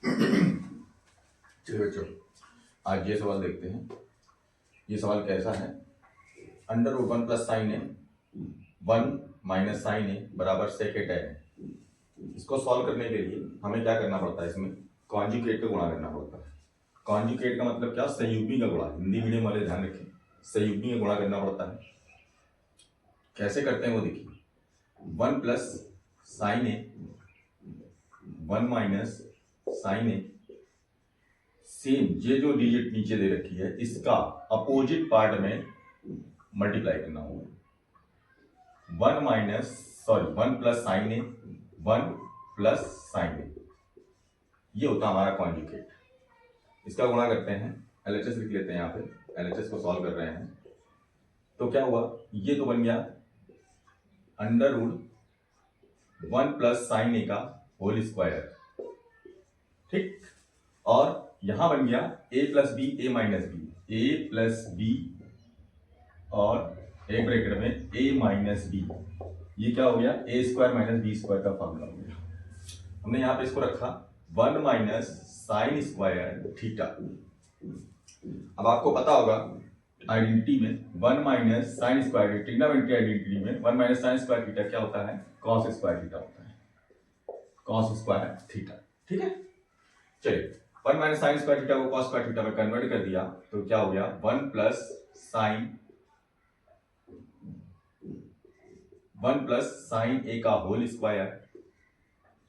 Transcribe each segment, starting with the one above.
चलिए बच्चों, आज ये सवाल देखते हैं। ये सवाल कैसा है? अंडर रूट 1 प्लस साइन ए 1 माइनस साइन ए बराबर सेक ए tan है। इसको सॉल्व करने के लिए हमें क्या करना पड़ता है? इसमें कॉन्जुगेट का गुणा करना पड़ता है। कॉन्जुगेट का मतलब क्या? संयुग्मी का गुणा। हिंदी मीडियम वाले ध्यान रखें, संयुग्मी का गुणा करना पड़ता है। कैसे करते हैं वो देखिए। 1 प्लस साइन ए 1 माइनस साइन ए, सेम ये जो डिजिट नीचे दे रखी है इसका अपोजिट पार्ट में मल्टीप्लाई करना होगा। 1 प्लस साइन ए 1 प्लस साइन ए, ये होता हमारा कॉन्जुगेट। इसका गुणा करते हैं, एलएचएस लिख लेते हैं। यहाँ पे एलएचएस को सॉल्व कर रहे हैं तो क्या हुआ? ये तो बन गया under root 1 plus sine A का होल स्क्वायर, ठीक। और यहां बन गया a plus B A minus B, A plus B और एक ब्रैकेट में a माइनस बी। ये क्या हो गया? ए स्क्वायर माइनस बी स्क्वायर का फॉर्मूला हो गया। हमने यहां पे इसको रखा 1 माइनस साइन स्क्वायर थीटा। अब आपको पता होगा आइडेंटिटी में 1 minus sine square, trigonometry identity में 1 माइनस साइन स्क्वायर थीटा क्या होता है? कॉस स्क्वायर थीटा होता है, कॉस स्क्वायर थीटा, ठीक है। चलिए 1 माइनस साइन स्क्वायर थीटा को कॉस स्क्वायर थीटा में कन्वर्ट कर दिया तो क्या हो गया? 1 प्लस साइन ए का whole square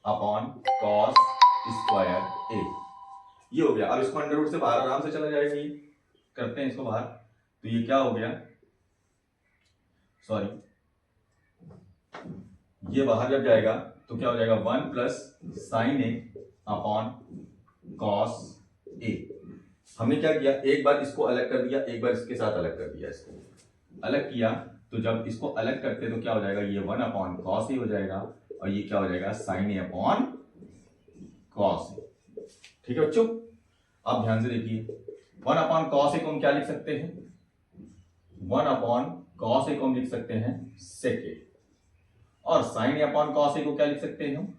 upon cos square A, ये हो गया। अब इसको अंडर रूट से बाहर आराम से चला जाएगा। ये करते हैं इसको बाहर, तो ये क्या हो गया? सॉरी, ये बाहर जब जाएगा तो क्या हो जाएगा? 1 plus sine A upon cos A. हमने क्या किया? एक बार इसको अलग कर दिया, एक बार इसके साथ अलग कर दिया। इसको अलग किया तो जब इसको अलग करते तो क्या हो जाएगा? ये 1 अपॉन कॉस ए हो जाएगा और ये क्या हो जाएगा? Sign A upon cos A, ठीक है बच्चों। अब ध्यान से देखिए, 1 अपॉन कॉस ए को हम क्या लिख सकते हैं? 1 अपॉन कॉस ए को हम लिख सकते हैं सेक ए, और sign A upon cos A को क्या लिख सकते हैं हम?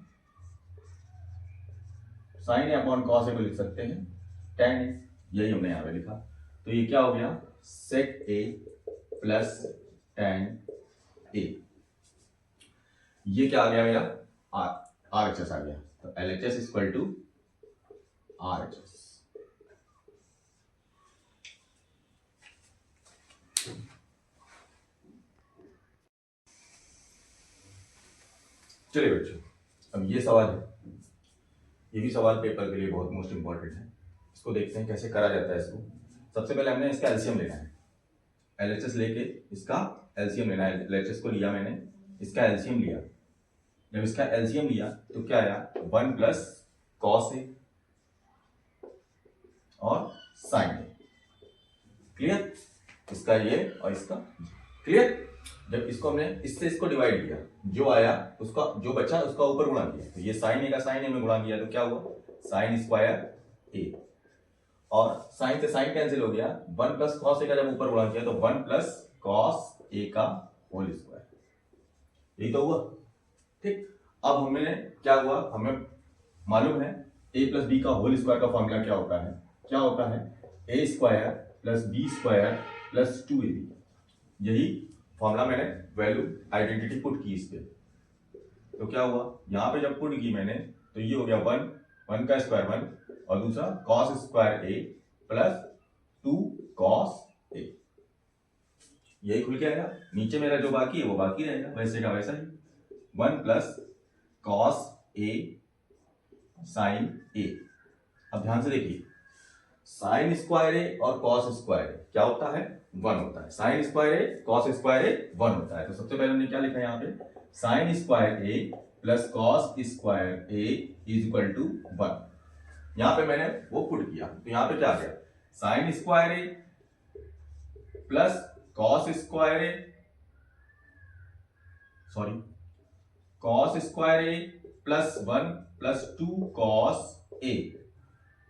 Sign A upon cos A को लिख सकते हैं tan ए। यही हमने यहां पे लिखा। तो ये क्या हो गया? सेक ए प्लस tan ए। ये क्या आ गया मेरा? आर एच एस आ गया। तो L H S equal to R H S. चलिए बच्चों, अब ये सवाल है, ये भी सवाल पेपर के लिए बहुत मोस्ट इंपॉर्टेंट है। इसको देखते हैं कैसे करा जाता है। इसको सबसे पहले हमने इसका एलसीएम लेना है। एलएचएस लेके इसका एलसीएम लेना है। एलएचएस को लिया मैंने, इसका एलसीएम लिया। जब इसका एलसीएम लिया तो क्या आया? 1 प्लस कॉस ए और साइन ए। क्लियर? इसका ये और इसका क्लियर। जब इसको हमने इससे इसको डिवाइड किया, जो आया उसका जो बचा उसका ऊपर गुणा किया। तो ये साइन ए का साइन ए में गुणा किया तो क्या हुआ? साइन स्क्वायर ए, और साइन से साइन कैंसिल हो गया। 1 प्लस कॉस ए का जब ऊपर गुणा किया तो 1 प्लस कॉस ए का होल स्क्वायर, यही तो हुआ, ठीक। अब हमने क्या हुआ? हमें मालूम है a प्लस बी का होल स्क्वायर का फॉर्मूला क्या होता है? क्या होता है? A square plus B square plus 2ab। यही फॉर्मूला मैंने वैल्यू आइडेंटिटी पुट की इस पे। तो क्या हुआ? यहां पे जब पुट की मैंने तो ये हो गया 1 का स्क्वायर 1 और दूसरा cos square A plus 2 cos A, यही खुल के आएगा। नीचे मेरा जो बाकी है वो बाकी रहेगा, वैसे का वैसा ही। 1 प्लस कॉस ए साइन ए। अब ध्यान से देखिए, साइन स्क्वायर ए और कॉस स्क्वायर ए क्या होता है? 1 होता है। साइन स्क्वायर ए कॉस स्क्वायर ए 1 होता है। तो सबसे पहले हमने क्या लिखा है यहाँ पे? Sine square A plus cos square A is equal to 1। यहां पे मैंने वो पुट किया तो यहां पे क्या आ गया? Sign square A plus cos square A, sorry cos square A plus 1 plus 2 cos A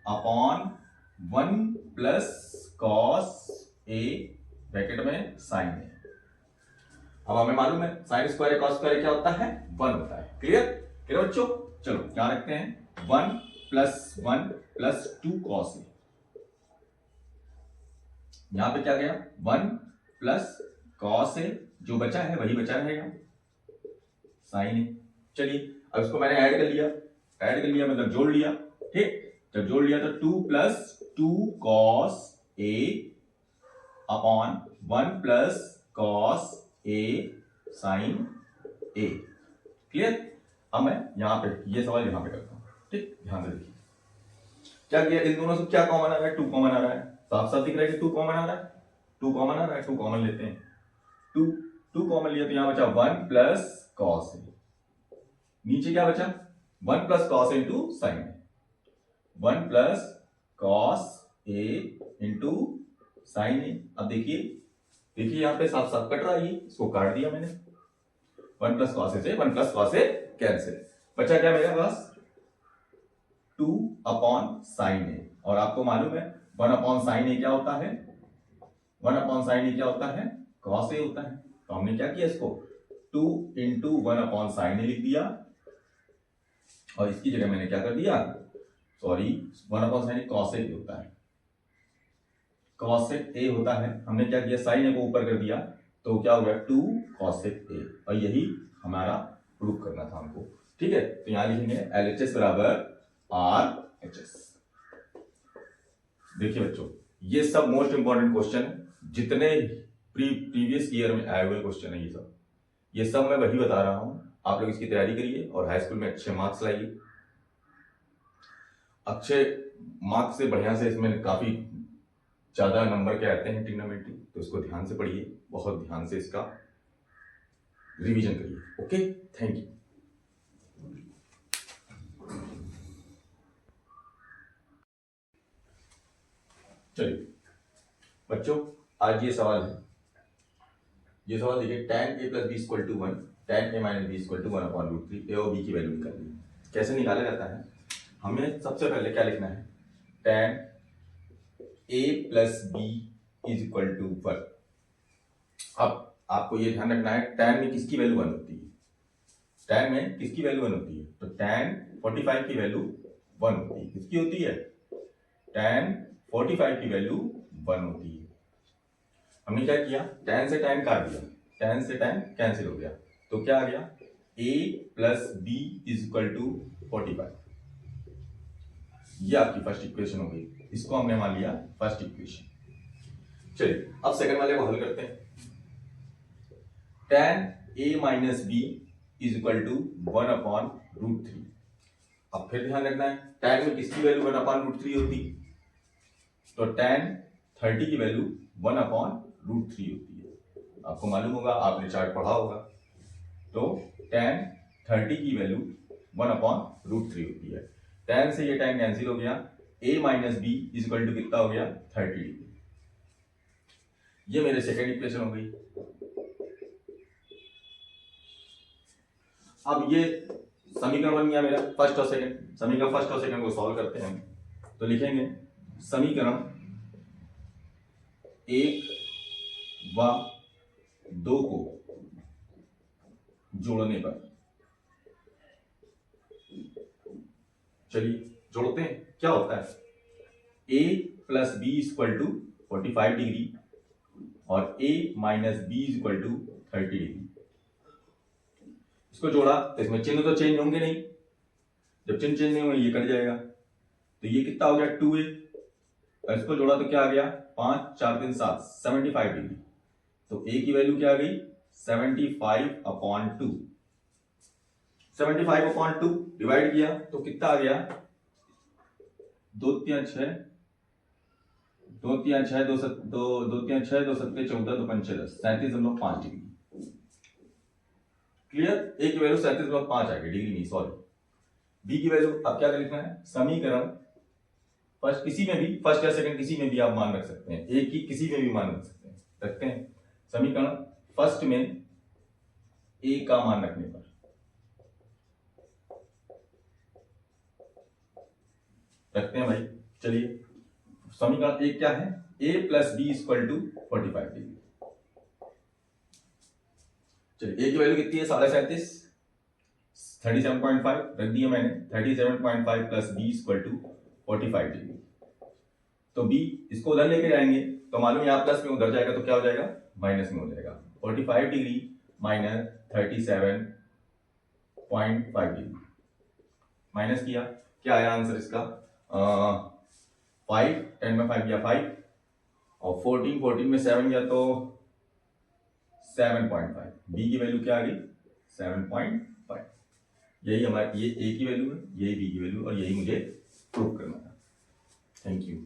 upon 1 plus cos A bracket में साइन ए। अब हमें मालूम है साइन स्क्वायर ए कॉस स्क्वायर ए क्या होता है? 1 होता है। क्लियर? क्लियर बच्चों? चलो क्या रखते हैं? 1 +1 + 2 cos A। यहां पे क्या गया 1 + cos A, जो बचा है वही बचा रहेगा sin A। चलिए अब इसको मैंने ऐड कर लिया मतलब जोड़ लिया। ठीक, जब जोड़ लिया तो 2 + 2 cos A upon 1 + cos A sin A। Clear. अब मैं यहां पे ये सवाल यहां पे करता हूं। ठीक, ध्यान से देखिए क्या किया, इन दोनों से क्या कॉमन आ रहा है, 2 कॉमन आ रहा है, साफ साफ दिख रहा है कि 2 कॉमन आ रहा है, 2 कॉमन आ रहा है, 2 कॉमन लेते हैं। 2 कॉमन लिया तो यहां बचा 1 + cos A, नीचे क्या बचा 1 + cos A into sin A, 1 + cos A into sin A। अब देखिए यहां पे साफ साफ कट रहा है, इसको काट दिया मैंने, 1 + cos A से 1 + cos A कैंसिल, बचा क्या मेरे पास 2 अपॉन sin A। और आपको मालूम है 1 अपॉन sin A क्या होता है, 1 अपॉन sin A क्या होता है, cos A होता है। तो हमने क्या किया, इसको 2 into 1 अपॉन sin A लिख दिया, और इसकी जगह मैंने क्या कर दिया, sorry 1 upon sin A cos A होता है, cos A होता है। हमने क्या किया sin A को ऊपर कर दिया, तो क्या हो गया 2 cos A, और यही हमारा प्रूफ करना था हमको। ठीक है, तो यहां लिखेंगे LHS बराबर RHS। देखिए बच्चों, ये सब मोस्ट इंपॉर्टेंट क्वेश्चन है, जितने प्रीवियस ईयर में आए हुए क्वेश्चन है ये सब मैं वही बता रहा हूं। आप लोग इसकी तैयारी करिए और हाई स्कूल में अच्छे मार्क्स लाइए। अच्छे मार्क्स से बढ़िया से इसमें काफी ज्यादा नंबर के आते हैं ट्रिग्नोमेट्री, तो इसको ध्यान से पढ़िए, बहुत ध्यान से इसका रिवीजन करिए। Okay, thank you. चलिए बच्चों, आज ये सवाल है, ये सवाल देखिए, tan A + B = 1, tan A - B = 1/√3, A और B की वैल्यू निकालनी है। कैसे निकाला जाता है, हमें सबसे पहले क्या लिखना है, tan A + B = 1। अब आपको ये ध्यान रखना है tan में किसकी वैल्यू 1 होती है, tan में किसकी वैल्यू 1 होती है, तो tan 45 की वैल्यू 1 होती है। किसकी होती है, tan 45 की वैल्यू 1 होती है। हमने क्या किया, tan से tan काट दिया, tan से tan कैंसिल हो गया, तो क्या आ गया A + B = 45। ये आपकी फर्स्ट इक्वेशन हो गई, इसको हमने मान लिया फर्स्ट इक्वेशन। चलिए अब सेकंड वाले को हल करते हैं। tan A - B = 1/√3। अब फिर ध्यान रखना है, tan में किसकी वैल्यू 1/√3 होती, तो tan 30 की वैल्यू 1/√3 होती है। आपको मालूम होगा, आपने चार्ट पढ़ा होगा, तो tan 30 की वैल्यू 1/√3 होती है। tan से ये tan कैंसिल हो गया, A - B = कितना हो गया 30 डिग्री। ये मेरे सेकंड इक्वेशन हो गई। अब ये समीकरण बन गया मेरा फर्स्ट और सेकंड। समीकरण फर्स्ट और सेकंड को सॉल्व करते हैं, तो लिखेंगे समीकरण 1 व 2 को जोड़ने पर, चलिए जोड़ते हैं, क्या होता है A + B = 45 डिग्री और A - B = 30 डिग्री। इसको जोड़ा तो इसमें चिन्ह तो चेंज होंगे नहीं, जब चिन्ह चेंज नहीं होंगे ये कट जाएगा, तो ये कितना हो गया 2A, और इसको जोड़ा तो क्या आ गया 5 4 3 7 75 डिग्री। तो A की वैल्यू क्या आ गई 75/2। 75/2 डिवाइड किया तो कितना आ गया 2 3 6 2 3 6 2 3 6 2 7 14 2 5 6 10 37.5 डिग्री। क्लियर, A की वैल्यू 37.5 आ गई, डिग्री नहीं सॉरी। B की वैल्यू अब क्या लिखना है, समीकरण फर्स्ट किसी में भी, फर्स्ट या सेकंड किसी में भी आप मान रख सकते हैं, A की किसी में भी मान रख सकते हैं, रखते हैं समीकरण फर्स्ट में A का मान रखने पर, रखते हैं भाई। चलिए समीकरण एक क्या है, A + B = 45 डिग्री। चलिए A की वैल्यू कितनी है 37.5, 37.5 रख दिया मैंने, 37.5 plus B equal to 45 degree. तो बी इसको उधर लेके जाएंगे तो मालूम यहाँ प्लस में उधर जाएगा तो क्या हो जाएगा, माइनस में हो जाएगा। 45 डिग्री माइनस 37.5 डिग्री, माइनस किया, क्या आया आंसर इसका, 5, 10 में 5 गया 5, और 14 में 7 गया तो 7.5, बी की वैल्यू क्या आ गई, 7.5। यही हमारी, ये ए की वैल्यू है, यही बी की वैल्यू, और यही मुझे प्रूव करना था। Thank you.